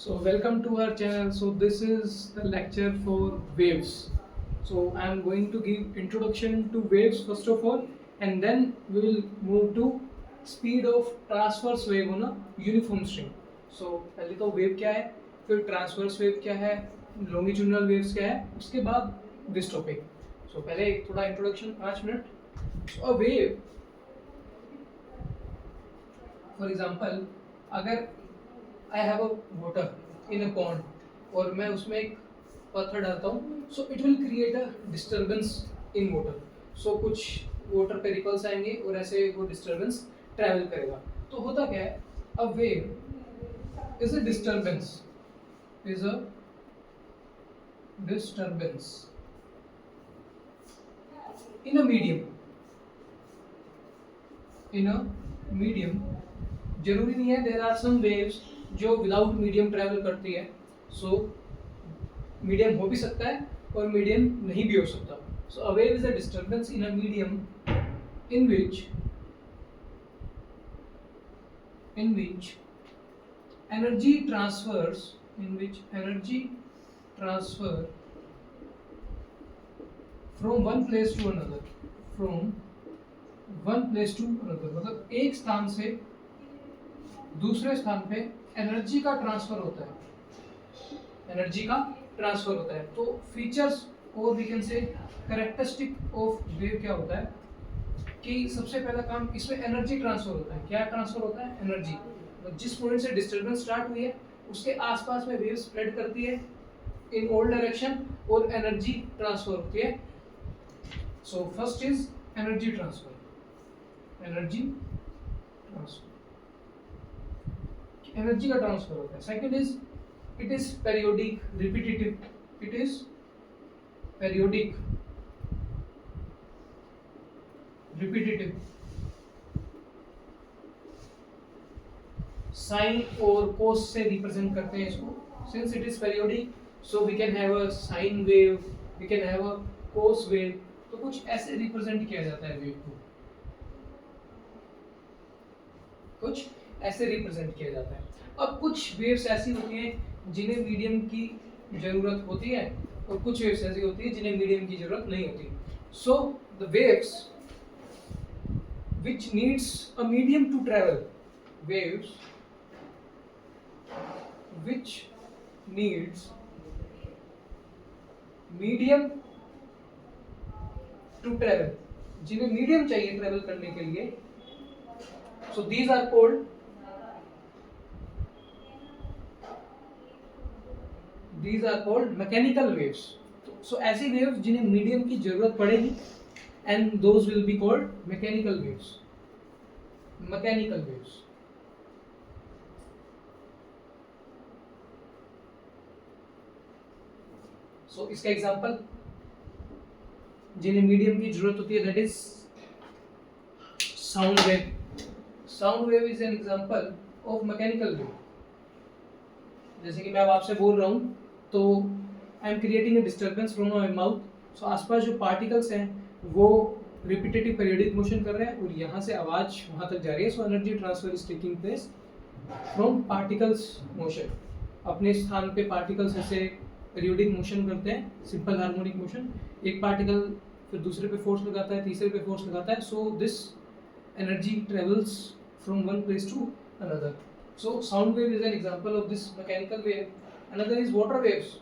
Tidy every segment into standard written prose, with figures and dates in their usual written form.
So welcome to our channel. So this is the lecture for waves. So I am going to give introduction to waves first of all, and then we will move to speed of transverse wave on a uniform string. So पहले तो wave क्या है, फिर transverse wave क्या है, longitudinal waves क्या है, उसके बाद this topic. So पहले थोड़ा introduction 5 minute. So a wave, for example, अगर I have a water in a pond और मैं उसमें एक पत्थर डालता हूँ, so it will create a disturbance in water. So कुछ water पे ripples आएंगे और ऐसे वो disturbance travel करेगा. तो होता क्या है? A wave is a disturbance in a medium. जरूरी नहीं है, देयर आर सम वेव्स जो विदाउट मीडियम ट्रैवल करती है. सो मीडियम हो भी सकता है और मीडियम नहीं भी हो सकता. So a wave is a disturbance in a medium in which energy transfer from one place to another, मतलब एक स्थान से दूसरे स्थान पे एनर्जी का ट्रांसफर होता है. तो फीचर्स और we can say characteristic of wave क्या होता है कि सबसे पहला काम इसमें एनर्जी ट्रांसफर होता है. क्या ट्रांसफर होता है? एनर्जी. जिस पॉइंट से डिस्टर्बेंस स्टार्ट हुई है उसके आसपास में वेव स्प्रेड करती है इन ऑल डायरेक्शन और एनर्जी ट्रांसफर होती है. So first is energy transfer. Energy का ट्रांसफर होता है. Second is it is periodic repetitive. Sine और कोस से रिप्रेजेंट करते हैं इसको. Since it is periodic so we can have a sine wave, we can have a cos wave. तो कुछ ऐसे रिप्रेजेंट किया जाता है वेव को, कुछ ऐसे रिप्रेजेंट किया जाता है. अब कुछ वेव्स ऐसी होती हैं जिन्हें मीडियम की जरूरत होती है और कुछ वेव्स ऐसी होती है जिन्हें मीडियम की जरूरत नहीं होती. So the waves which needs a medium to travel, waves which needs medium to travel, जिन्हें मीडियम चाहिए ट्रेवल करने के लिए. so these are called mechanical waves. So ऐसी वेव्स जिन्हें मीडियम की जरूरत पड़ेगी and those will be called mechanical waves. So इसका एग्जांपल जिन्हें मीडियम की जरूरत होती है, that is sound wave. Sound wave is an example of mechanical wave. जैसे कि मैं अब आपसे बोल रहा हूँ तो I am creating a disturbance from my mouth. So आसपास जो पार्टिकल्स हैं वो रिपीटेटिव पीरियडिक मोशन कर रहे हैं और यहाँ से आवाज़ वहाँ तक जा रही है. So energy transfer is taking place from particles motion. अपने स्थान पे पार्टिकल्स ऐसे पीरियडिक मोशन करते हैं, सिंपल हार्मोनिक मोशन. एक पार्टिकल फिर दूसरे पे फोर्स लगाता है, तीसरे पे फोर्स लगाता है. So this energy travels from one place to another. So sound wave is an example of this mechanical wave. Another is water waves.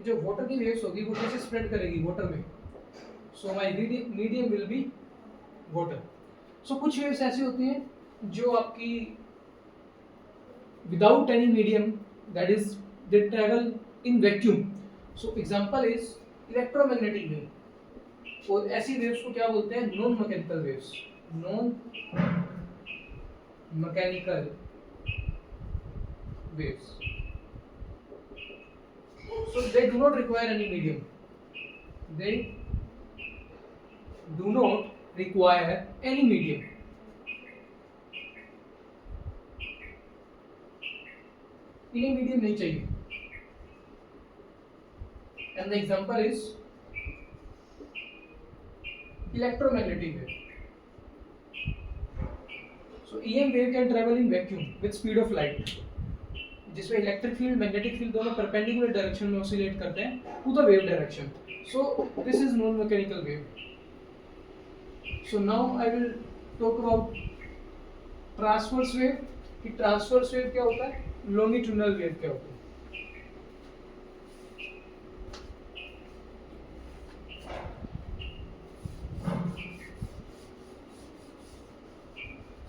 जो वाटर की वेव्स होगी वो कैसे स्प्रेड करेगी वाटर में. So my medium will be water. So कुछ waves ऐसी होती हैं जो आपकी without any medium, that is they travel in vacuum. So example is electromagnetic wave. और ऐसी वेव्स को क्या बोलते हैं? Non mechanical waves. So they do not require any medium. इन्हें मीडियम नहीं चाहिए. And the example is electromagnetic wave. So EM wave can travel in vacuum with speed of light. जिसमें इलेक्ट्रिक फील्ड मैग्नेटिक फील्ड दोनों perpendicular direction में oscillate करते हैं to the wave direction. So this is non mechanical wave. So now I will talk about transverse wave. कि transverse wave क्या होता है, longitudinal wave क्या होता है.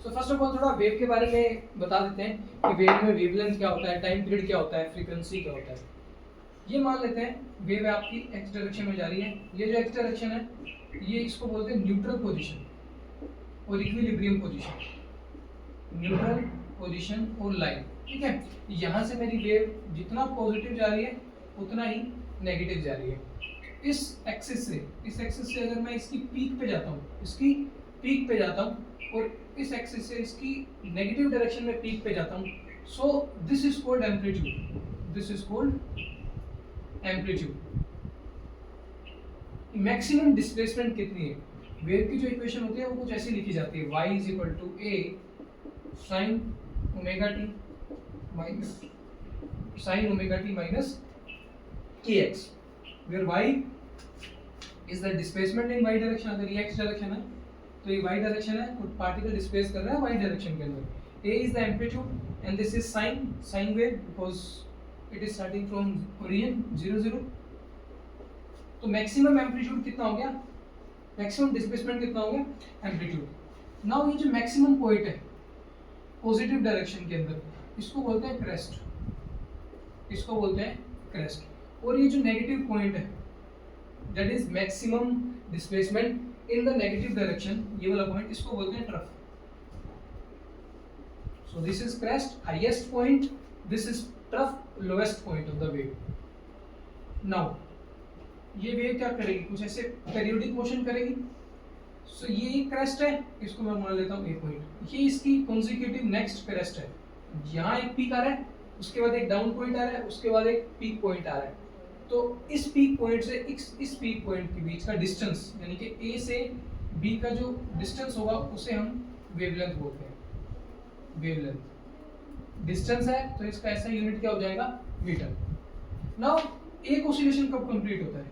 तो फर्स्ट ऑफ ऑल थोड़ा वेव के बारे में बता देते हैं कि वेव में वेवलेंथ क्या होता है, टाइम पीरियड क्या होता है, फ्रीक्वेंसी क्या होता है. ये मान लेते हैं वेव आपकी एक्स डायरेक्शन में जा रही है. ये जो एक्स डायरेक्शन है ये इसको बोलते हैं न्यूट्रल पोजीशन और इक्विलिब्रियम पोजीशन. न्यूट्रल पोजीशन और लाइन. ठीक है, यहाँ से मेरी वेव जितना पॉजिटिव जा रही है उतना ही नेगेटिव जा रही है. इस एक्सिस से अगर मैं इसकी पीक पे जाता हूँ, और इस एक्सिस से इसकी नेगेटिव डायरेक्शन में पीक पे जाता हूँ, सो this is called amplitude. Maximum displacement कितनी है, वेव की जो इक्वेशन होती है वो कुछ ऐसी लिखी जाती है, y is equal to a sin omega t minus kx, where y is the displacement in y direction. अगर ये x डायरेक्शन है तो ये y डायरेक्शन है, तो पार्टिकल डिस्प्लेस कर रहा है y डायरेक्शन के अंदर. a is the amplitude and this is sine wave because it is starting from origin 0 0. तो मैक्सिमम एम्पलीट्यूड कितना हो गया, मैक्सिमम डिस्प्लेसमेंट कितना हो गया, एम्पलीट्यूड. नाउ ये जो मैक्सिमम पॉइंट है पॉजिटिव डायरेक्शन के अंदर, इसको बोलते हैं क्रेस्ट. और ये जो नेगेटिव पॉइंट है that is maximum displacement in the negative direction, ये वाला पॉइंट इसको बोलते हैं trough. So this is crest, highest point, this is trough, lowest point of the wave. Now ये वेव क्या करेगी, कुछ ऐसे पेरियोडिक मोशन करेगी. सो ये एक क्रेस्ट है, इसको मैं मान लेता हूँ ए पॉइंट. ये इसकी कॉन्जिक्यूटिव नेक्स्ट क्रेस्ट है. यहाँ एक पीक आ रहा है, उसके बाद एक डाउन पॉइंट आ रहा है, उसके बाद एक पीक पॉइंट आ रहा है. तो इस पीक पॉइंट से इस पीक पॉइंट के बीच का डिस्टेंस, यानी कि ए से बी का जो डिस्टेंस होगा उसे हम वेवलेंथ बोलते हैं. वेवलेंथ डिस्टेंस है तो इसका ऐसा यूनिट क्या हो जाएगा, मीटर. नाउ एक ऑसिलेशन कब कंप्लीट होता है,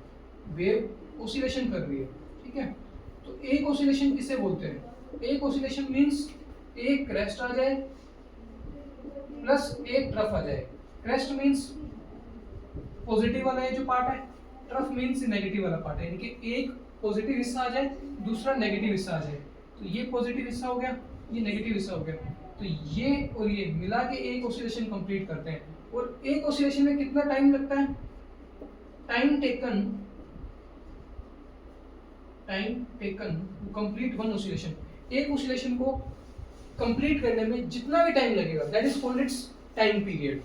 वेव ऑसिलेशन कर रही है. ठीक है, तो एक ऑसिलेशन किसे बोलते हैं, एक ऑसिलेशन मींस एक क्रेस्ट आ जाए प्लस एक ट्रफ आ जाए. क्रेस्ट मींस पॉजिटिव वाला ये जो पार्ट है, ट्रफ मींस नेगेटिव वाला पार्ट है, यानी कि एक पॉजिटिव हिस्सा आ जाए, दूसरा नेगेटिव हिस्सा आ जाए. तो ये पॉजिटिव हिस्सा हो गया, ये नेगेटिव हिस्सा हो गया. तो ये और ये मिला के एक ऑसिलेशन कंप्लीट करते हैं. और एक ऑसिलेशन में कितना टाइम लगता है, time taken to complete one oscillation. एक ऑसिलेशन को कंप्लीट करने में जितना भी टाइम लगेगा that is called its time period.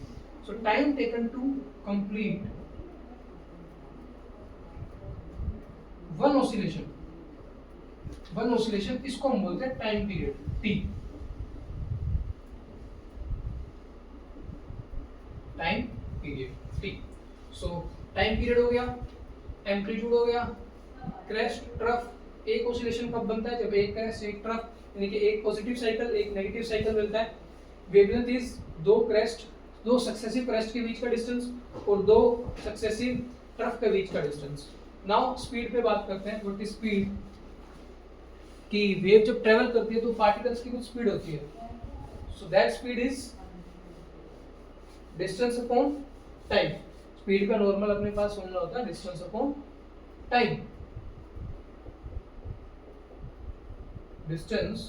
So time taken to complete one oscillation, इसको हम बोलते हैं time period, T. Time period T. So time period हो गया, एम्पलीट्यूड हो गया, क्रेस्ट, ट्रफ. एक ऑसिलेशन कब बनता है, जब एक क्रेस्ट एक ट्रफ, यानी कि एक पॉजिटिव साइकिल एक नेगेटिव साइकिल मिलता है. वेवलेंथ इज दो सक्सेसिव क्रेस्ट के बीच का डिस्टेंस और दो सक्सेसिव ट्रफ के बीच का डिस्टेंस. नाउ स्पीड पे बात करते हैं. व्हाट इज स्पीड, कि वेव जब ट्रेवल करती है तो पार्टिकल्स की कुछ स्पीड होती है. So that speed is distance upon time. Speed का नॉर्मल अपने पास फॉर्मूला होता है distance upon time. Distance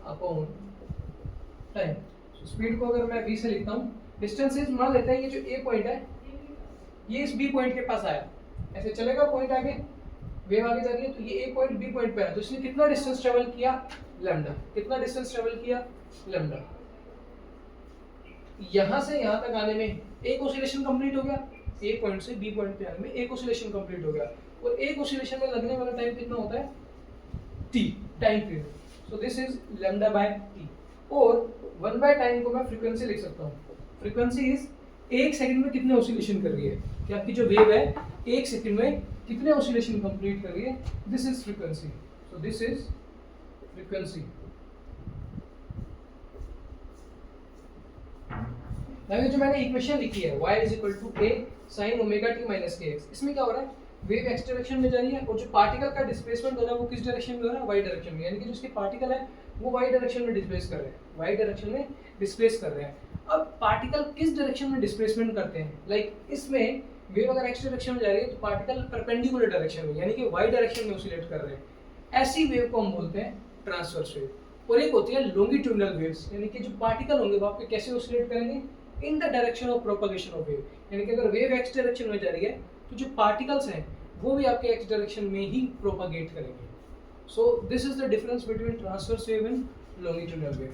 upon time. Speed को अगर मैं v से लिखता हूँ, डिस्टेंस इज, मान लेते हैं ये जो a पॉइंट है ये इस b पॉइंट के पास आया, ऐसे चलेगा पॉइंट आगे, वेव आगे जा रही है, तो ये a पॉइंट b पॉइंट पे आया, तो इसने कितना डिस्टेंस ट्रेवल किया, लैम्डा. कितना डिस्टेंस ट्रेवल किया, लैम्डा. यहाँ से यहाँ तक आने में एक ऑसिलेशन कंप्लीट हो गया, a पॉइंट से b पॉइंट पे आने में एक ऑसिलेशन कंप्लीट हो गया. और एक ऑसिलेशन में लगने वाला टाइम कितना होता है, t, time period. So this is lambda by t. और 1 बाय टाइम को मैं फ्रीक्वेंसी लिख सकता हूँ. फ्रीक्वेंसी इज एक सेकंड में कितने ऑसिलेशन कर रही है, कि आपकी जो वेव है एक सेकंड में कितने ऑसिलेशन कंप्लीट कर रही है, this is frequency. So this is frequency. Now ये जो मैंने इक्वेशन लिखी है y is equal to a sin omega t minus kx, इसमें क्या हो रहा है, वेव एक्स डायरेक्शन में जा रही है और जो पार्टिकल का डिस्प्लेसमेंट हो रहा है वो किस डायरेक्शन में हो रहा है, y डायरेक्शन में, यानी कि जो इसके पार्टिकल है वो y डायरेक्शन में डिस्प्लेस कर रहे हैं, y डायरेक्शन में डिस्प्लेस कर रहे हैं। अब पार्टिकल किस डायरेक्शन में डिस्प्लेसमेंट करते हैं, लाइक इसमें वेव अगर एक्स डायरेक्शन में जा रही है तो पार्टिकल परपेंडिकुलर डायरेक्शन में यानी कि y डायरेक्शन में ऑसिलेट कर रहे हैं। ऐसी वेव को हम बोलते हैं ट्रांसवर्स वेव। और एक होती है लॉन्गिट्यूडिनल वेव्स, यानी कि जो पार्टिकल होंगे वो आपके कैसे ऑसिलेट करेंगे, in the direction of propagation of wave, यानी कि अगर वेव एक्स डायरेक्शन में जा रही है तो जो पार्टिकल्स हैं वो भी आपके एक्स डायरेक्शन में ही प्रोपगेट करेंगे। सो this is the difference between transverse wave and longitudinal wave.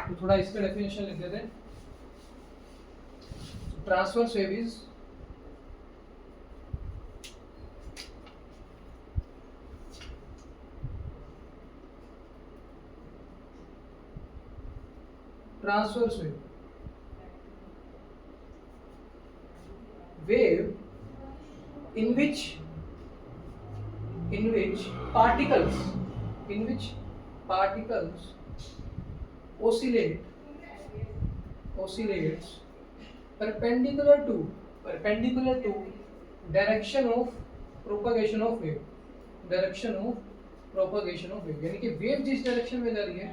तो थोड़ा इसका डेफिनेशन लिख देते हैं। Transverse wave is transverse wave, wave in which particles oscillates perpendicular to direction of propagation of wave, यानी कि वेव जिस डायरेक्शन में जा रही है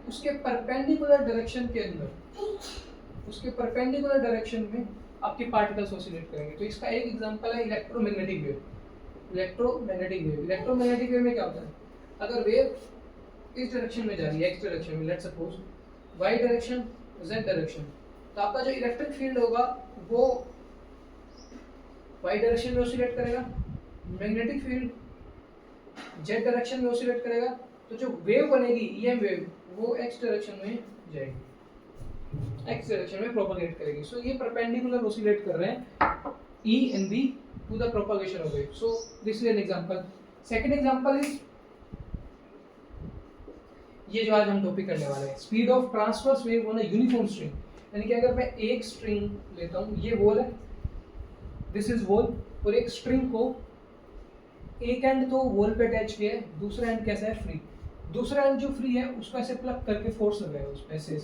उसके परपेंडिकुलर डायरेक्शन में आपके पार्टिकल्स ऑसिलेट करेंगे। तो इसका एक एग्जांपल है इलेक्ट्रोमैग्नेटिक वेव। इलेक्ट्रोमैग्नेटिक वेव में क्या होता है, अगर वेव इस डायरेक्शन में जा रही है एक्स डायरेक्शन में, let's suppose Y direction Z direction, तो आपका जो इलेक्ट्रिक फील्ड होगा वो वाई डायरेक्शन में ऑसिलेट करेगा, मैग्नेटिक फील्ड जेड डायरेक्शन में ऑसिलेट करेगा, तो जो वेव बनेगी ईएम वेव वो एक्स डायरेक्शन में जाएगी, एक्स डायरेक्शन में प्रोपगेट करेगी। सो ये परपेंडिकुलर ऑसिलेट कर रहे हैं E and B to the propagation of wave. So this is an example. Second example is ये जो आज हम टॉपिक करने वाले हैं, speed of transverse wave on a uniform string, यानी कि अगर मैं एक स्ट्रिंग लेता हूँ, ये वॉल है, दिस इज वॉल, और एक स्ट्रिंग को एक एंड तो वॉल पे अटैच किया है, दूसरा एंड कैसा है फ्री, दूसरा एंड जो फ्री है उसको ऐसे प्लग करके फोर्स लगाएगा उस पे ऐसे,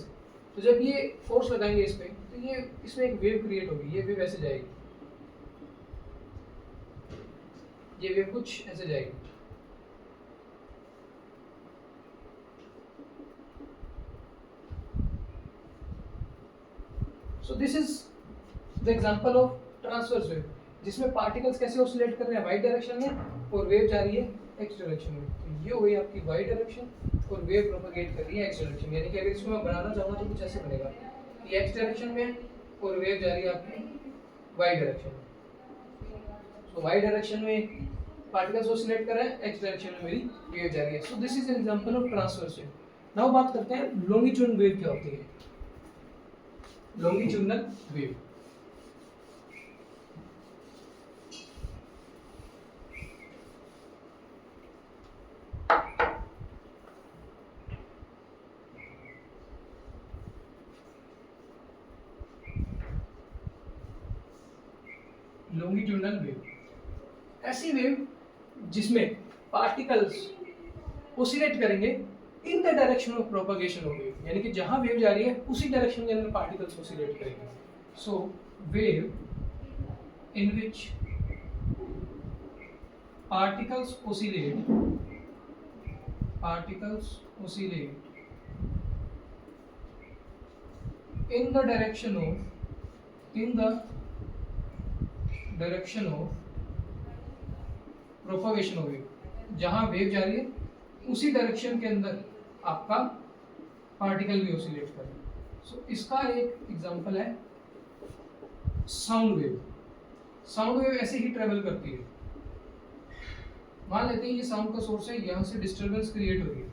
तो जब ये फोर्स लगाएंगे इस पे तो ये इसमें एक वेव क्रिएट होगी, ये वेव ऐसे जाएगी, ये वेव कुछ ऐसे जाएगी। सो this is the example of transverse wave, जिसमें पार्टिकल्स कैसे ऑसिलेट कर रहे हैं वाई डायरेक्शन में और वेव जा रही है एक्स डायरेक्शन में। तो ये हुई आपकी वाई डायरेक्शन और वेव प्रोपगेट कर रही है एक्स डायरेक्शन, यानी कि अगर इसको मैं बनाना चाहूँगा तो कुछ ऐसे बनेगा कि एक्स डायरेक्शन में और वेव जा रही है आपकी वाई डायरेक्शन में। सो वाई डायरेक्शन में पार्टिकल्स ऑसिलेट कर रहे हैं, एक्स डायरेक्शन में मेरी वेव जा रही है। So this is an example of transverse wave. Now बात करते हैं लॉन्गिट्यूडनल वेव क्या होती है। लॉन्गिट्यूडनल वेव लॉन्गिट्यूडनल वेव ऐसी वेव जिसमें पार्टिकल्स ऑसिलेट करेंगे in the direction of propagation of wave, यानी कि जहां वेव जा रही है उसी डायरेक्शन के अंदर पार्टिकल्स ऑसिलेट करेंगे। So wave in which particles oscillate in the direction of propagation of wave, जहां वेव जा रही है उसी डायरेक्शन के अंदर आपका पार्टिकल भी ऑसिलेट कर रहा है। सो इसका एक एग्जांपल है साउंड वेव। साउंड वेव ऐसे ही ट्रेवल करती है, मान लेते हैं ये साउंड का सोर्स है, यहाँ से डिस्टर्बेंस क्रिएट हो रही है,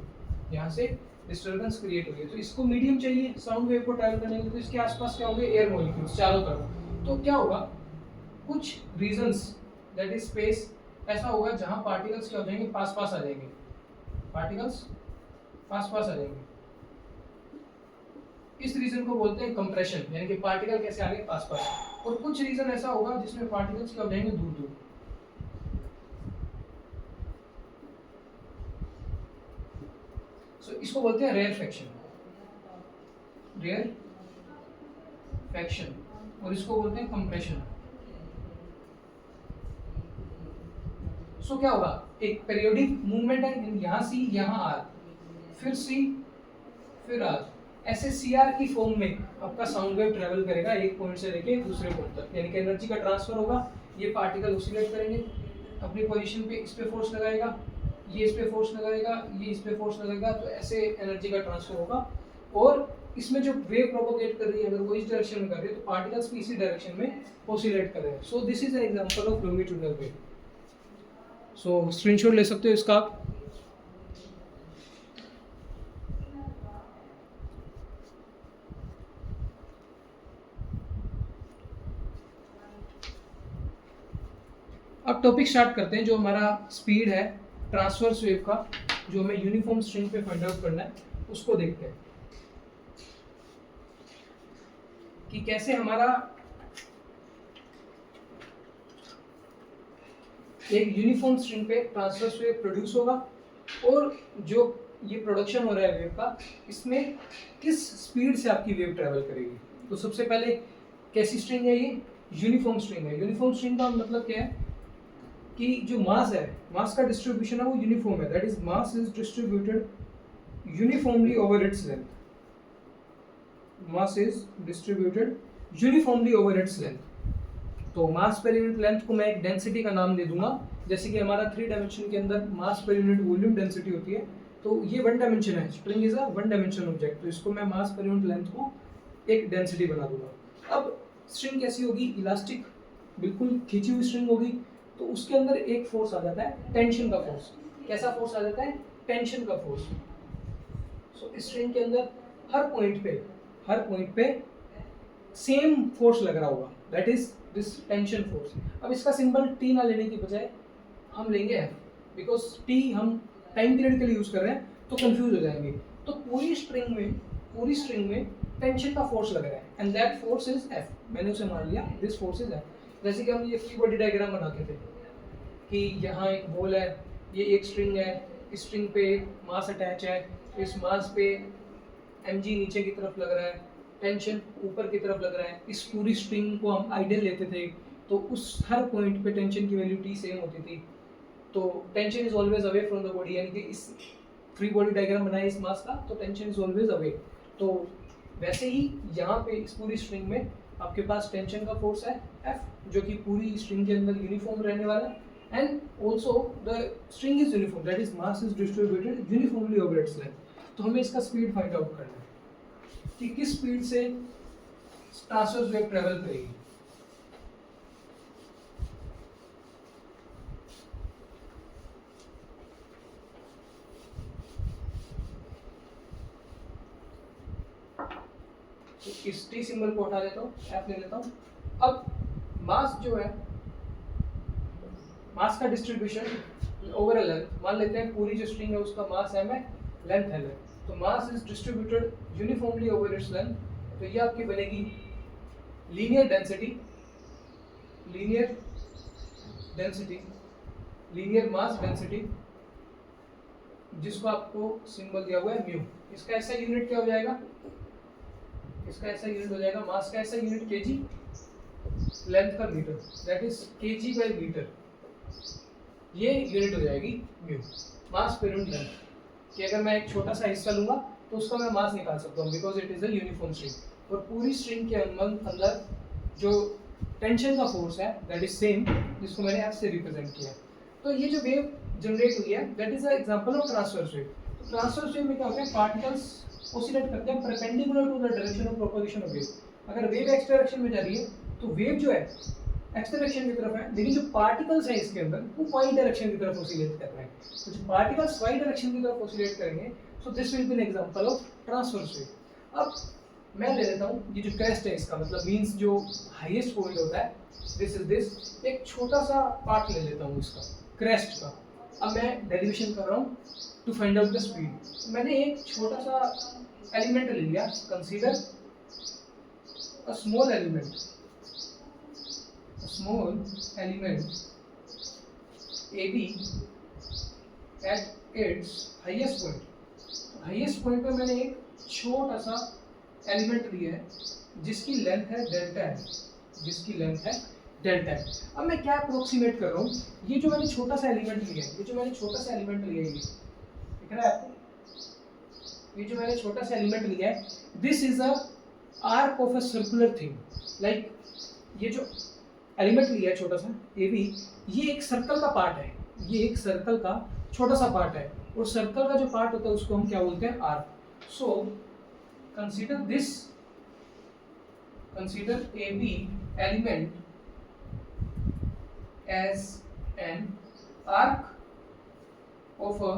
यहाँ से डिस्टर्बेंस क्रिएट हो रही है, तो इसको मीडियम चाहिए साउंड वेव को ट्रैवल करने के लिए, तो इसके आसपास क्या होंगे एयर मॉलिक्यूल्स चारों तरफ। तो क्या होगा, कुछ रीजंस दैट इज स्पेस ऐसा होगा जहां पार्टिकल्स क्या हो जाएंगे, पास पास आ जाएंगे, पार्टिकल्स पास पास आ जाएंगे। इस रीजन को बोलते हैं कंप्रेशन, यानी कि पार्टिकल कैसे आ गए पास पास। और कुछ रीजन ऐसा होगा जिसमें पार्टिकल्स क्या हो जाएंगे दूर दूर। सो इसको बोलते हैं रेयरफेक्शन। रैरेफैक्शन और इसको बोलते हैं कंप्रेशन। सो क्या होगा, एक पीरियोडिक मूवमेंट है, यहाँ सी यहाँ आर, फिर सी फिर आर, ऐसे सी आर की फॉर्म में आपका साउंड वेव ट्रेवल करेगा एक पॉइंट से लेके दूसरे पॉइंट तक, यानी कि एनर्जी का ट्रांसफर होगा। ये पार्टिकल ऑसिलेट करेंगे अपनी पोजीशन पे, इस पे फोर्स लगाएगा, ये इस पे फोर्स लगाएगा, ये इस पे फोर्स लगाएगा, तो ऐसे एनर्जी का ट्रांसफर होगा। और इसमें जो वेव प्रोपोगेट कर रही है, अगर वो इस डायरेक्शन में कर रही है तो पार्टिकल्स भी इसी डायरेक्शन में ऑसिलेट कर रहे हैं। सो this is an example of longitudinal wave. So screenshot ले सकते हो इसका आप। अब टॉपिक स्टार्ट करते हैं। जो हमारा स्पीड है ट्रांसवर्स वेव का, जो हमें यूनिफॉर्म स्ट्रिंग पे फाइंड आउट करना है, उसको देखते हैं कि कैसे हमारा एक यूनिफॉर्म स्ट्रिंग पे ट्रांसवर्स वेव प्रोड्यूस होगा, और जो ये प्रोडक्शन हो रहा है वेव का, इसमें किस स्पीड से आपकी वेव ट्रेवल करेगी। तो सबसे पहले कैसी स्ट्रिंग है, ये यूनिफॉर्म स्ट्रिंग है। यूनिफॉर्म स्ट्रिंग का मतलब क्या है कि जो मास है, मास का डिस्ट्रीब्यूशन है वो यूनिफॉर्म है, that is mass is distributed uniformly over its length. Mass is distributed uniformly over its length. तो मास पर यूनिट लेंथ को मैं एक डेंसिटी का नाम दे दूंगा, जैसे कि हमारा 3 डायमेंशन के अंदर मास पर यूनिट वॉल्यूम डेंसिटी होती है, तो ये 1 डायमेंशन है, spring is a 1 dimension object, तो इसको मैं मास पर यूनिट लेंथ को एक डेंसिटी बना दूंगा। अब स्ट्रिंग कैसी होगी, इलास्टिक, बिल्कुल खींची हुई स्ट्रिंग होगी, तो उसके अंदर एक फोर्स आ जाता है, टेंशन का फोर्स। कैसा फोर्स आ जाता है, टेंशन का फोर्स। सो स्ट्रिंग के अंदर हर पॉइंट पे सेम फोर्स लग रहा होगा, that is this tension force. अब इसका सिंबल टी ना लेने की बजाय हम लेंगे एफ, बिकॉज टी हम टाइम पीरियड के लिए यूज कर रहे हैं, तो कंफ्यूज हो जाएंगे। तो पूरी स्ट्रिंग में टेंशन का फोर्स लग रहा है, and that force is F. मैंने उसे मान लिया दिस फोर्स इज एफ। जैसे कि हम ये फ्री बॉडी डायग्राम बनाते थे कि यहाँ एक बॉल है, ये एक स्ट्रिंग है, इस स्ट्रिंग पे मास अटैच है, इस मास पे mg नीचे की तरफ लग रहा है, टेंशन ऊपर की तरफ लग रहा है। इस पूरी स्ट्रिंग को हम आइडियल लेते थे, तो उस हर पॉइंट पे टेंशन की वैल्यू t सेम होती थी। तो tension is always away from the body, यानी कि इस फ्री बॉडी डायग्राम बनाए इस मास का, तो टेंशन इज ऑलवेज अवे। तो वैसे ही यहाँ पे इस पूरी स्ट्रिंग में आपके पास टेंशन का फोर्स है F, जो कि पूरी स्ट्रिंग के अंदर यूनिफॉर्म रहने वाला है, and also the string is uniform, that is mass is distributed uniformly over its length. तो हमें इसका स्पीड फाइंड आउट करना है कि किस स्पीड से ट्रांसवर्स वेव ट्रेवल करेगी। तो इस टी सिंबल को हटा देता हूँ, एफ ले लेता हूँ। अब मास जो है, मास का डिस्ट्रीब्यूशन ओवर अ लेंथ, मान लेते हैं पूरी जो स्ट्रिंग है उसका मास m है, लेंथ l है, तो mass is distributed uniformly over its length. तो ये आपकी बनेगी लीनियर मास डेंसिटी, जिसको आपको सिंबल दिया हुआ है म्यू। इसका ऐसा यूनिट क्या हो जाएगा, इसका ऐसा यूनिट हो जाएगा, मास का ऐसा यूनिट kg, लेंथ का metre, that is kg by metre. ये यूनिट हो जाएगी म्यू, मास पर यूनिट लेंथ। कि अगर मैं एक छोटा सा हिस्सा लूंगा तो उसका मैं मास निकाल सकता हूँ, because it is a uniform string. और पूरी स्ट्रिंग के अंदर जो टेंशन का फोर्स है दैट इज सेम, जिसको मैंने एफ से रिप्रेजेंट किया। तो ये जो वेव जनरेट हुई है that is a example of transverse wave. तो ट्रांसवर्स वेव में क्या होता है, पार्टिकल्स ऑसिलेट करते हैं perpendicular to the direction of propagation of wave. अगर वेव एक्स डायरेक्शन में जा रही है तो वेव जो है एक्स डायरेक्शन की तरफ है, लेकिन जो पार्टिकल्स हैं इसके अंदर वो वाई डायरेक्शन की तरफ ऑसिलेट कर रहे हैं। तो जो पार्टिकल्स वाई डायरेक्शन की तरफ ऑसिलेट करेंगे, so this will be N example of transverse wave. अब मैं ले लेता हूँ ये जो क्रेस्ट है इसका, मतलब मींस जो हाईएस्ट पॉइंट होता है, दिस इज दिस, एक छोटा सा पार्ट ले लेता हूँ इसका क्रेस्ट का। अब मैं डेरिवेशन कर रहा हूँ to find out the speed. मैंने एक छोटा सा एलिमेंट ले लिया, consider a small element AB at its highest point। Highest point पे मैंने एक छोटा सा एलिमेंट लिया है जिसकी लेंथ है डेल्टा है, जिसकी लेंथ है डेल्टा है। अब मैं क्या अप्रोक्सीमेट कर रहा हूँ, ये जो मैंने छोटा सा एलिमेंट लिया है, ये जो मैंने छोटा सा एलिमेंट लिया है, ये दिख रहा है आपको, ये जो मैंने छोटा सा एलिमेंट लिया है, this is a arc of a circular thing. Like ये जो एलिमेंट लिया है छोटा सा ए बी, ये एक सर्कल का पार्ट है, ये एक सर्कल का छोटा सा पार्ट है, और सर्कल का जो पार्ट होता है उसको हम क्या बोलते हैं, arc. So consider this, consider A B element as an arc of a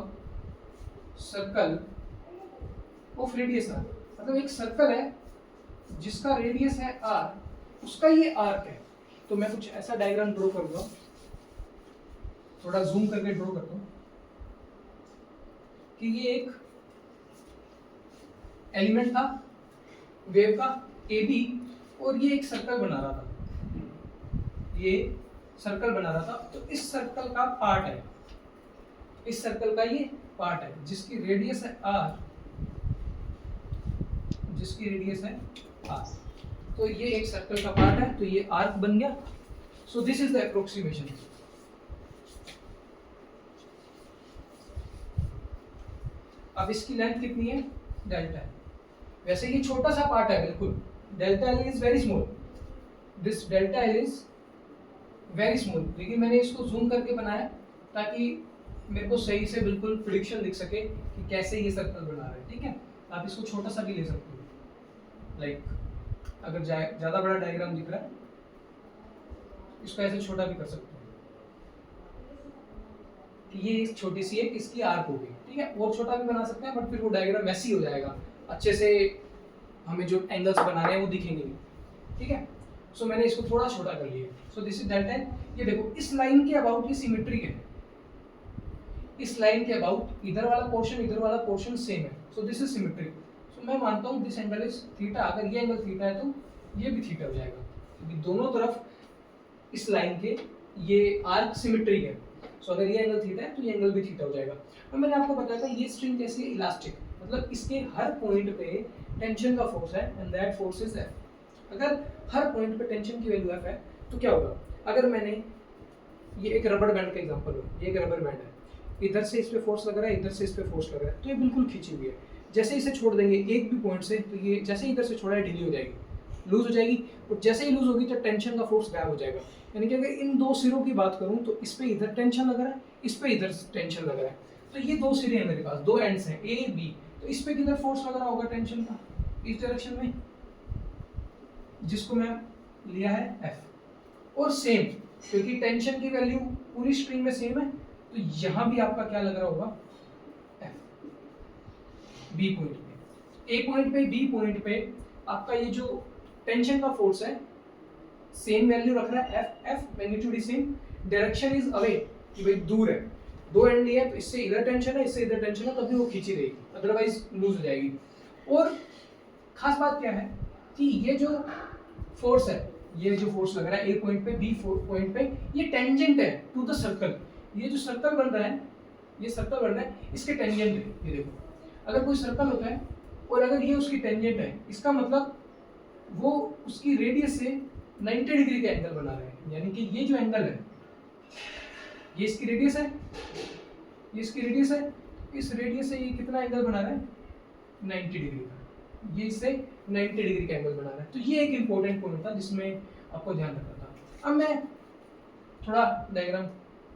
circle of radius R. मतलब एक सर्कल है जिसका रेडियस है आर, उसका ये आर्क है। तो मैं कुछ ऐसा डायग्राम ड्रॉ करूंगा, थोड़ा जूम करके ड्रॉ करता हूं कि ये एक एलिमेंट था वेव का ए बी, और ये एक सर्कल बना रहा था, ये सर्कल बना रहा था। तो इस सर्कल का पार्ट है, इस सर्कल का ये पार्ट है जिसकी रेडियस है आर, जिसकी रेडियस है आर। तो ये एक सर्कल का पार्ट है, तो ये आर्क बन गया। सो दिस इज द अप्रोक्सीमेशन। अब इसकी लेंथ कितनी है, डेल्टा है। वैसे ये छोटा सा पार्ट है बिल्कुल, delta L is very small, this delta L is very small, लेकिन मैंने इसको जूम करके बनाया ताकि मेरे को सही से बिल्कुल प्रेडिक्शन दिख सके कि कैसे ये सर्कल बना रहा है। ठीक है, आप इसको छोटा सा भी ले सकते हो, लाइक अगर ज़्यादा बड़ा डायग्राम दिख रहा है इसको ऐसे छोटा भी कर सकते हो कि ये एक छोटी सी एक इसकी आर्क होगी। ठीक है, और छोटा भी बना सकते हैं, बट फिर वो डायग्राम मैसी हो जाएगा, अच्छे से हमें जो एंगल्स बनाने हैं वो दिखेंगे नहीं। ठीक है, सो मैंने इसको थोड़ा छोटा कर लिया। सो दिस इज डेल्टा। ये देखो इस लाइन के अबाउट ये सिमेट्रिक है, इस लाइन के अबाउट इधर वाला पोर्शन सेम है। So this is symmetric. So मैं मानता हूँ दिस एंगल इज थीटा। अगर ये एंगल थीटा है तो ये भी थीटा हो जाएगा, क्योंकि दोनों तरफ इस लाइन के ये आर्क सिमेट्रिक है। सो अगर ये एंगल थीटा है तो ये एंगल भी थीटा हो जाएगा। और मैंने आपको बताया था ये स्ट्रिंग कैसी है, इलास्टिक, मतलब इसके हर पॉइंट पे टेंशन का फोर्स है, and that force is F. अगर हर पॉइंट पे टेंशन की वैल्यू एफ है तो क्या होगा, अगर मैंने ये एक रबर बैंड का एग्जांपल हो, ये एक रबर बैंड है, इधर से इस पे फोर्स लग रहा है, इधर से इस पे फोर्स लग रहा है, तो ये बिल्कुल खींची हुई है। जैसे इसे छोड़ देंगे एक भी पॉइंट से, तो ये जैसे इधर से छोड़ा है ढीली हो जाएगी, लूज हो जाएगी, और जैसे ही लूज होगी तो टेंशन का फोर्स गायब हो जाएगा। यानी कि अगर इन दो सिरों की बात करूं तो इस पे इधर टेंशन लग रहा है, इस पे इधर टेंशन लग रहा है, तो ये दो सिरे हैं मेरे पास, दो एंड्स हैं ए बी, तो इस पे किधर फोर्स लग रहा होगा टेंशन का, इस डायरेक्शन में, जिसको मैं लिया है एफ। और सेम, क्योंकि टेंशन की वैल्यू पूरी स्ट्रिंग में सेम है, तो यहां भी आपका क्या लग रहा होगा, एफ। बी पॉइंट पे, ए पॉइंट पे, बी पॉइंट पे आपका ये जो टेंशन का फोर्स है सेम वैल्यू रख रहा है F, F magnitude is same, direction is away, कि भाई दूर है, दो एंड लिए है, तो इससे इधर टेंशन है, इससे इधर टेंशन है, तभी वो खींची रहेगी, अदरवाइज लूज हो जाएगी। और खास बात क्या है कि ये जो फोर्स है, ये जो फोर्स लग रहा है ए पॉइंट पे, बी पॉइंट पे, ये टेंजेंट है टू द सर्कल। ये जो सर्कल बन रहा है, ये सर्कल बन रहा है, इसके टेंजेंट है। ये देखो, अगर कोई सर्कल होता है और अगर ये उसकी टेंजेंट है, इसका मतलब वो उसकी रेडियस से 90 डिग्री का एंगल बना रहा है। यानी कि ये जो एंगल है, ये इसकी रेडियस है, ये इसकी रेडियस है, इस रेडियस से ये कितना एंगल बना रहा है, 90 डिग्री का, ये इससे 90 डिग्री का एंगल बना रहा है। तो ये एक इंपॉर्टेंट पॉइंट था जिसमें आपको ध्यान रखना था। अब मैं थोड़ा डायग्राम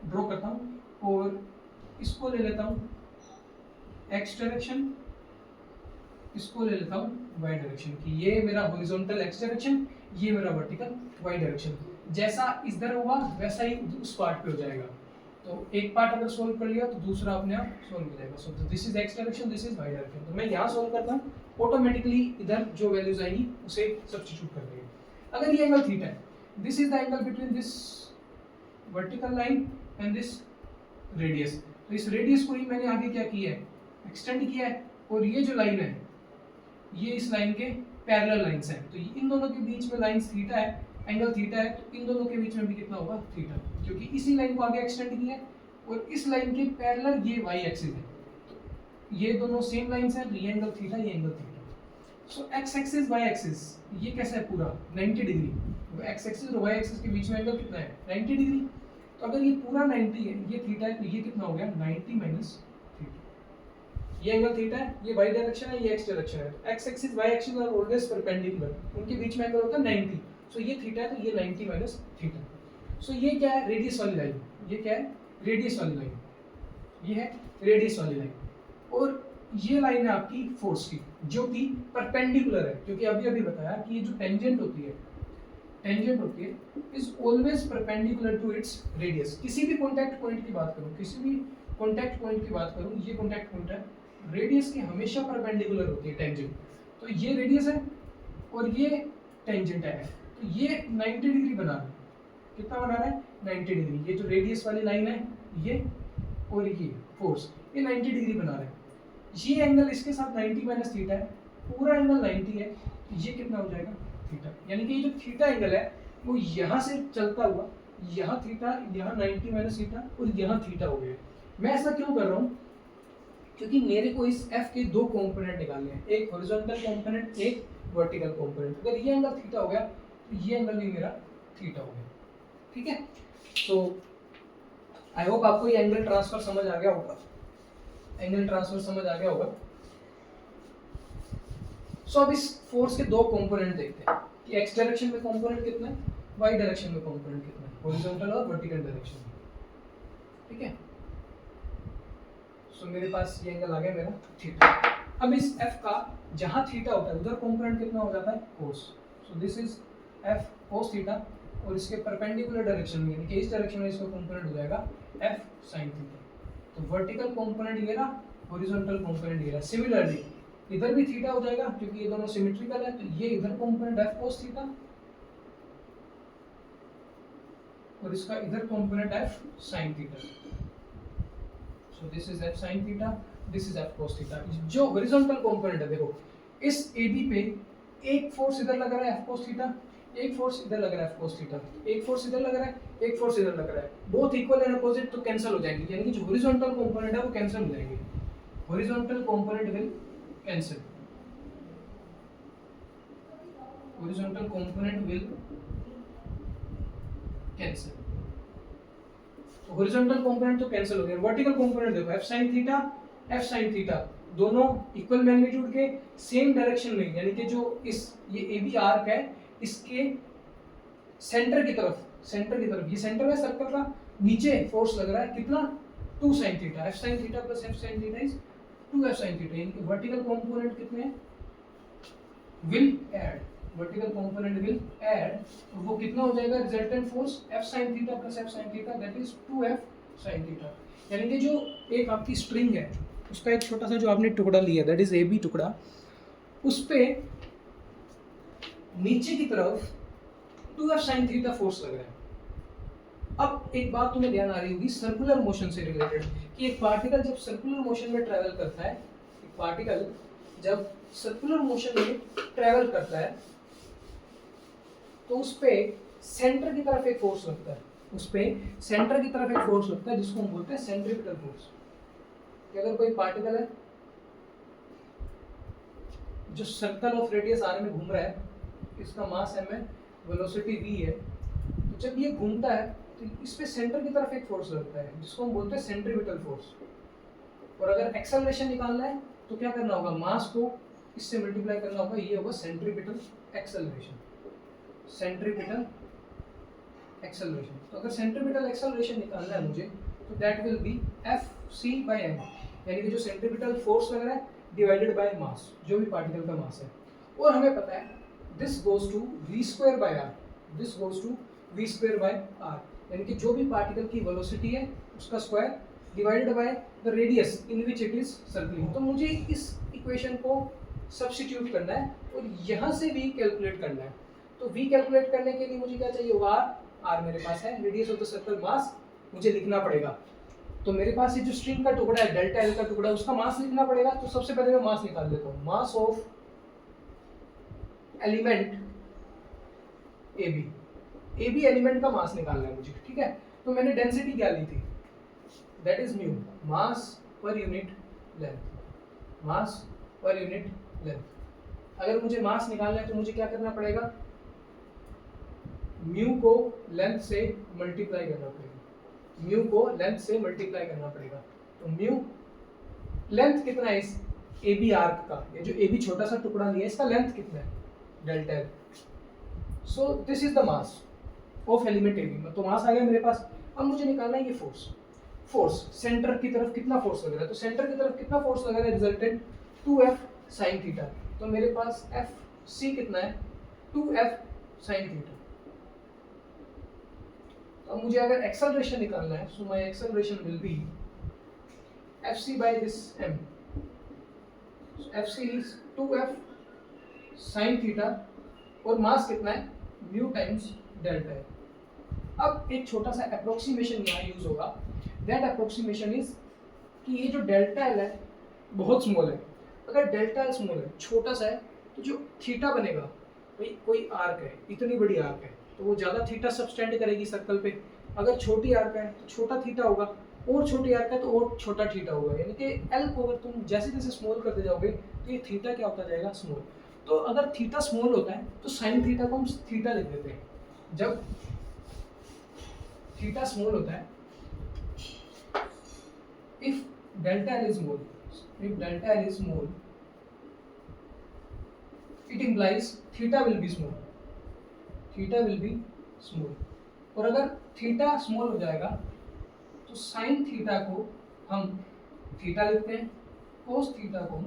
ड्रॉ करता हूँ और इसको ले लेता हूँ एक्स डायरेक्शन, इसको ले लेता हूँ वाई डायरेक्शन की। ये मेरा हॉरिजॉन्टल एक्स डायरेक्शन, ये मेरा वर्टिकल वाई डायरेक्शन। जैसा इधर होगा वैसा ही उस पार्ट पे हो जाएगा। तो एक पार्ट अगर सोल्व कर लिया तो दूसरा अपने आप सोल्व हो जाएगा। So this is X direction, this is Y direction. तो मैं यहाँ सोल्व करता हूँ, ऑटोमेटिकली इधर जो वैल्यूज आएंगी उसे सब्स्टिट्यूट कर देंगे। अगर ये एंगल थीटा है, this is the angle between this vertical line and this radius. तो इस रेडियस को ही मैंने आगे क्या किया है, एक्सटेंड किया है, और ये जो लाइन है ये इस लाइन के पैरेलल लाइंस हैं। तो इन दोनों के बीच में लाइंस थीटा है, एंगल थीटा है, तो इन दोनों के बीच में भी कितना होगा, थीटा, क्योंकि इसी लाइन को आगे एक्सटेंड किया है और इस लाइन के पैरेलल ये वाई एक्सिस है। तो ये दोनों सेम लाइंस हैं, तो ये एंगल थीटा, ये एंगल थीटा। सो एक्स एक्सिस वाई एक्सिस ये कैसा है पूरा 90 डिग्री, एक्स एक्सिस और वाई एक्सिस के बीच में एंगल कितना है 90 डिग्री। तो अगर ये पूरा 90 है, ये थीटा है, तो ये कितना हो गया 90 माइनस थीटा। ये एंगल थीटा है, ये वाई डायरेक्शन है, ये एक्स डायरेक्शन है। तो X axis Y axis are always perpendicular, उनके बीच में एंगल होता है 90। सो ये थीटा है, तो ये 90 माइनस थीटा। सो ये क्या है रेडियस वाली लाइन, ये क्या है रेडियस वाली लाइन, ये है रेडियस वाली लाइन। और ये लाइन है आपकी फोर्स की जो कि परपेंडिकुलर है, क्योंकि अभी अभी बताया कि ये जो टेंजेंट होती है is always perpendicular to its radius. किसी भी कॉन्टैक्ट पॉइंट की बात करूं, ये कॉन्टैक्ट पॉइंट है, रेडियस की हमेशा परपेंडिकुलर होती है टेंजेंट। तो ये रेडियस है और ये टेंजेंट है, तो ये 90 डिग्री बना रहा है। कितना बना रहा है 90 डिग्री। ये जो रेडियस वाली लाइन है ये और ये फोर्स, ये 90 डिग्री बना रहा है। ये एंगल इसके साथ 90 माइनस थीटा है, पूरा एंगल 90 है, ये कितना हो जाएगा थीटा। यानी कि ये जो थीटा एंगल है वो यहाँ से चलता हुआ यहाँ थीटा, यहाँ 90 माइनस थीटा और यहाँ थीटा हो गया। मैं ऐसा क्यों कर रहा हूँ, क्योंकि मेरे को इस f के दो कंपोनेंट निकालने हैं, एक हॉरिजॉन्टल कंपोनेंट, एक वर्टिकल कंपोनेंट। अगर ये एंगल थीटा हो गया तो ये एंगल भी मेरा थीटा हो गया। ठीक है, तो आई होप आपको ये एंगल ट्रांसफर समझ आ गया होगा, सो अब इस फोर्स के दो कंपोनेंट देखते हैं कि एक्स डायरेक्शन में कंपोनेंट कितना है, वाई डायरेक्शन में कंपोनेंट कितना है, हॉरिजॉन्टल और वर्टिकल डायरेक्शन में। ठीक है, सो मेरे पास ये एंगल आ गया मेरा थीटा। अब इस f का जहां थीटा होता है उधर कंपोनेंट कितना हो जाता है cos। So this is f cos theta, और इसके परपेंडिकुलर डायरेक्शन में यानी कि इस डायरेक्शन में इसका कंपोनेंट हो जाएगा f sin थीटा। तो वर्टिकल कंपोनेंट ये रहा, हॉरिजॉन्टल कंपोनेंट ये रहा। सिमिलरली इधर भी थीटा हो जाएगा क्योंकि ये दोनों सिमेट्रिकल है, तो ये इधर कंपोनेंट f cos थीटा और इसका इधर component f sin theta. So this is f sin theta, this is f cos theta. जो हॉरिजॉन्टल कंपोनेंट है, देखो इस AB पे एक फोर्स इधर लग रहा है f cos थीटा, एक फोर्स इधर लग रहा है f cos थीटा, एक फोर्स इधर लग रहा है, एक फोर्स इधर लग रहा है। बोथ इक्वल एंड अपोजिट, तो कैंसिल हो जाएंगे, यानी कि जो हॉरिजॉन्टल कंपोनेंट है वो कैंसिल हो जाएंगे। Horizontal component will cancel, horizontal component will cancel. तो हॉरिजॉन्टल कंपोनेंट तो कैंसिल हो गया। वर्टिकल कंपोनेंट देखो f sin थीटा दोनों इक्वल मैग्नीट्यूड के सेम डायरेक्शन में, यानी कि जो इस ये AB आर्क है इसके सेंटर की तरफ ये सेंटर है सर्कल का, नीचे फोर्स लग रहा है कितना 2 sin theta. f sin theta plus f sin theta is 2f sin theta. यानी कि वर्टिकल कंपोनेंट कितने हैं will add, vertical component will add, वो कितना हो जाएगा resultant force f sin theta plus f sin theta, that is 2f sin theta. यानी कि जो एक आपकी स्ट्रिंग है उसका एक छोटा सा जो आपने टुकड़ा लिया दैट इज AB टुकड़ा, उस पे नीचे की तरफ 2f sin थीटा फोर्स लग रहा है। अब एक बात तुम्हें ध्यान आ रही होगी सर्कुलर मोशन से रिलेटेड कि एक पार्टिकल जब सर्कुलर मोशन में ट्रैवल करता है, एक पार्टिकल जब सर्कुलर मोशन में ट्रैवल करता है तो उस पे सेंटर की तरफ एक फोर्स लगता है, जिसको हम बोलते हैं सेंट्रीपिटल फोर्स। कि अगर कोई पार्टिकल है जो सर्कल ऑफ रेडियस आर में घूम रहा है, इसका मास m है, वेलोसिटी v है, तो जब ये घूमता है तो इस पे सेंटर की तरफ एक फोर्स लगता है जिसको हम बोलते हैं सेंट्रीपिटल फोर्स। और अगर एक्सेलरेशन निकालना है तो क्या करना होगा, मास को इससे मल्टीप्लाई करना होगा, ये होगा सेंट्रीपिटल एक्सेलरेशन। तो अगर सेंट्रीपिटल एक्सेलरेशन निकालना है मुझे तो दैट विल बी Fc/m, यानी कि जो सेंट्रीपिटल फोर्स लग रहा है डिवाइडेड बाय मास, जो भी पार्टिकल का मास है। और हमें पता है दिस गोज टू v²/r, यानी कि जो भी पार्टिकल की वेलोसिटी है उसका square divided by the radius in which it is circling. तो मुझे इस इक्वेशन को सब्स्टिट्यूट करना है और यहाँ से v कैलकुलेट करना है। तो v कैलकुलेट करने के लिए मुझे क्या चाहिए होगा, r मेरे पास है, रेडियस ऑफ द सर्कल मास मुझे लिखना पड़ेगा। तो मेरे पास ये जो स्ट्रिंग का टुकड़ा है डेल्टा एल का टुकड़ा, उसका मास लिखना पड़ेगा। तो सबसे पहले मैं मास निकाल देता हूँ, मास ऑफ एलिमेंट AB एलिमेंट का मास निकालना है मुझे। ठीक है, तो मैंने डेंसिटी क्या ली थी, that is mu, mass per unit length. अगर मुझे मास निकालना है तो मुझे क्या करना पड़ेगा, म्यू को लेंथ से मल्टीप्लाई करना पड़ेगा, म्यू को लेंथ से मल्टीप्लाई करना पड़ेगा। तो म्यू लेंथ कितना है इस ए बी आर्क का, ये जो ए बी छोटा सा टुकड़ा लिया है इसका लेंथ कितना है, delta L. So this is the mass of element A B. तो मास आ गया मेरे पास। अब मुझे निकालना है ये फोर्स। फोर्स सेंटर की तरफ कितना फोर्स लग रहा है, तो सेंटर की तरफ कितना फोर्स लग रहा है, रिजल्टेंट 2f sin थीटा। तो मेरे पास एफ सी कितना है, 2f sin थीटा। अब मुझे अगर एक्सेलरेशन निकालना है, so my acceleration will be fc by this m। so fc is 2f sin theta और मास कितना है, म्यू टाइम्स डेल्टा है। अब एक छोटा सा अप्रोक्सीमेशन यहाँ यूज होगा, दैट अप्रोक्सीमेशन इज कि ये जो डेल्टा एल है बहुत स्मॉल है। अगर डेल्टा एल स्मॉल है, छोटा सा है, तो जो थीटा बनेगा, भाई कोई आर्क है, इतनी बड़ी आर्क है, तो वो ज़्यादा थीटा सबस्टेंड करेगी सर्कल पे। अगर छोटी आर्क है तो छोटा थीटा होगा, और छोटी आर्क है तो और छोटा थीटा होगा। यानी कि एल को अगर तुम जैसे जैसे स्मॉल करते जाओगे तो ये थीटा क्या होता जाएगा, स्मॉल। तो अगर थीटा स्मॉल होता है तो साइन थीटा को हम थीटा लिख देते हैं। जब थीटा स्मॉल होता है, if delta L is small, if delta L is small, it implies theta will be small, theta will be small। और अगर थीटा स्मॉल हो जाएगा तो साइन थीटा को हम थीटा लिखते हैं, कोस थीटा को हम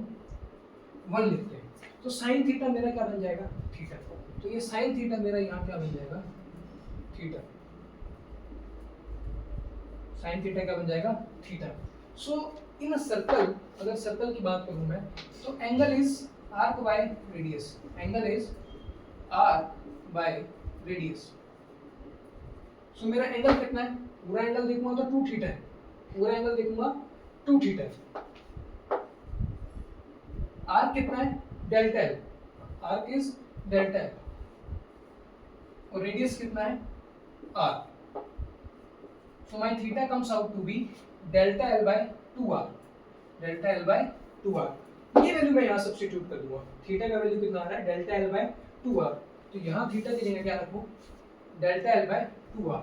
1 लिखते हैं। तो साइन थीटा मेरा क्या बन जाएगा, थीटा। तो ये साइन थीटा मेरा यहाँ क्या बन जाएगा, थीटा। साइन थीटा क्या बन जाएगा, theta. So in a circle, अगर सर्कल की बात करूं मैं, तो angle is arc by radius, angle is arc by radius. So मेरा एंगल कितना है, पूरा एंगल देखूंगा तो 2 थीटा है, पूरा एंगल देखूंगा 2 थीटा है। आर्क कितना है, delta L, arc is delta L, और रेडियस कितना है, R. So my theta comes out to be delta L by 2r, delta L by 2r। ये वैल्यू मैं यहाँ सब्स्टिट्यूट कर दूंगा। थीटा का वैल्यू कितना आ रहा है, डेल्टा एल बाय 2r। तो यहाँ थीटा की जगह क्या रखूँ, delta L by 2r।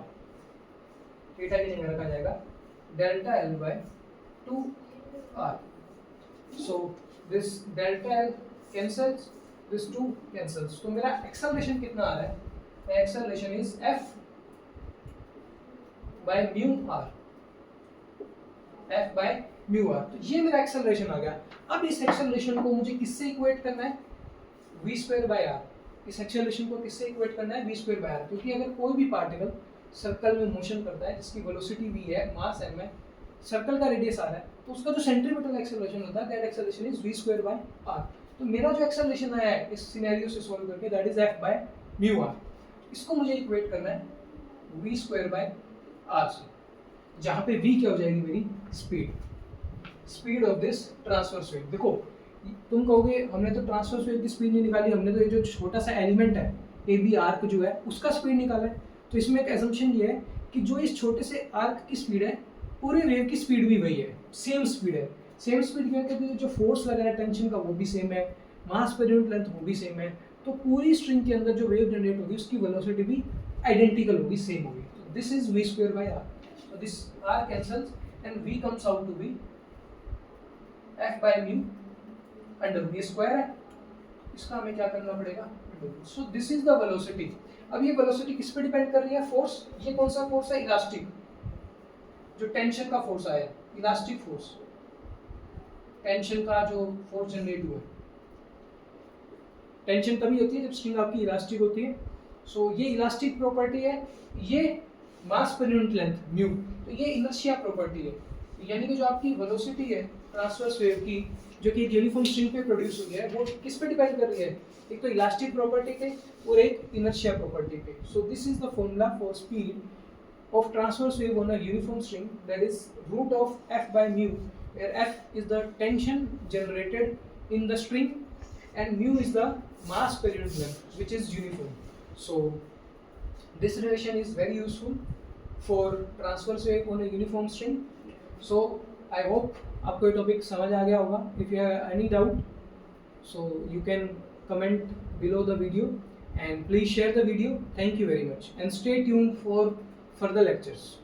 Theta की जगह रखा जाएगा delta L by 2r। So this delta L cancels, this 2 cancels. तो मेरा एक्सेलरेशन कितना आ रहा है, acceleration is f by mu r, f by mu R. तो ये मेरा एक्सेलरेशन आ गया। अब इस एक्सेलरेशन को मुझे किससे इक्वेट करना है, v स्क्वायर बाय आर। इस एक्सेलरेशन को किससे इक्वेट करना है, v स्क्वायर बाय आर। क्योंकि अगर कोई भी पार्टिकल सर्कल में मोशन करता है जिसकी वेलोसिटी v है, मास m है, सर्कल का रेडियस r है, तो उसका जो सेंट्रीपिटल एक्सेलरेशन होता है, that acceleration is v square by R. तो मेरा जो एक्सेलरेशन आया है इस सिनेरियो से सॉल्व करके, that is f by mu R. इसको मुझे इक्वेट करना है v स्क्वायर बाय आर से, जहाँ पे v क्या हो जाएगी, मेरी speed, speed of this transverse wave. देखो तुम कहोगे हमने तो ट्रांसवर्स वेव की स्पीड नहीं निकाली, हमने तो ये जो छोटा सा एलिमेंट है ए बी आर्क जो है उसका स्पीड निकाला है। तो इसमें एक एजम्पशन ये है कि जो इस छोटे से आर्क की स्पीड है, पूरे वेव की स्पीड भी वही है, सेम स्पीड है। सेम स्पीड क्या कहते हैं, जो फोर्स लगा है टेंशन का वो भी सेम है, मास पर यूनिट लेंथ वो भी सेम है। तो पूरी स्ट्रिंग के अंदर जो वेव जनरेट होगी उसकी वेलोसिटी भी आइडेंटिकल होगी, सेम होगी। तो this is v square by R. So this r cancels and v comes out to be f by mu under v square है, इसका हमें क्या करना पड़ेगा, so this is the velocity। अब ये वेलोसिटी किस पे डिपेंड कर रही है, फोर्स। ये कौन सा फोर्स है, इलास्टिक, जो टेंशन का फोर्स आया, इलास्टिक फोर्स, टेंशन का जो फोर्स जनरेट हुआ है। टेंशन तभी होती है जब स्ट्रिंग आपकी इलास्टिक होती है। सो ये इलास्टिक प्रॉपर्टी है, ये मास पर यूनिट लेंथ म्यू, तो ये इनर्शिया प्रॉपर्टी है। यानी कि जो आपकी वेलोसिटी है ट्रांसवर्स वेव की, जो कि एक यूनिफॉर्म स्ट्रिंग पे प्रोड्यूस हुई है, वो किस पे डिपेंड कर रही है, एक तो इलास्टिक प्रॉपर्टी पे और एक इनर्शिया प्रॉपर्टी पे। So this is the formula for speed of transverse wave on a uniform string, that is root of f by mu, where f is the tension generated in the string and mu is the mass per unit length which is uniform. So this relation is very useful for transverse wave on a uniform string. So I hope आपको ये topic समझ आ गया होगा. If you have any doubt, so you can comment below the video and please share the video. Thank you very much and stay tuned for further lectures.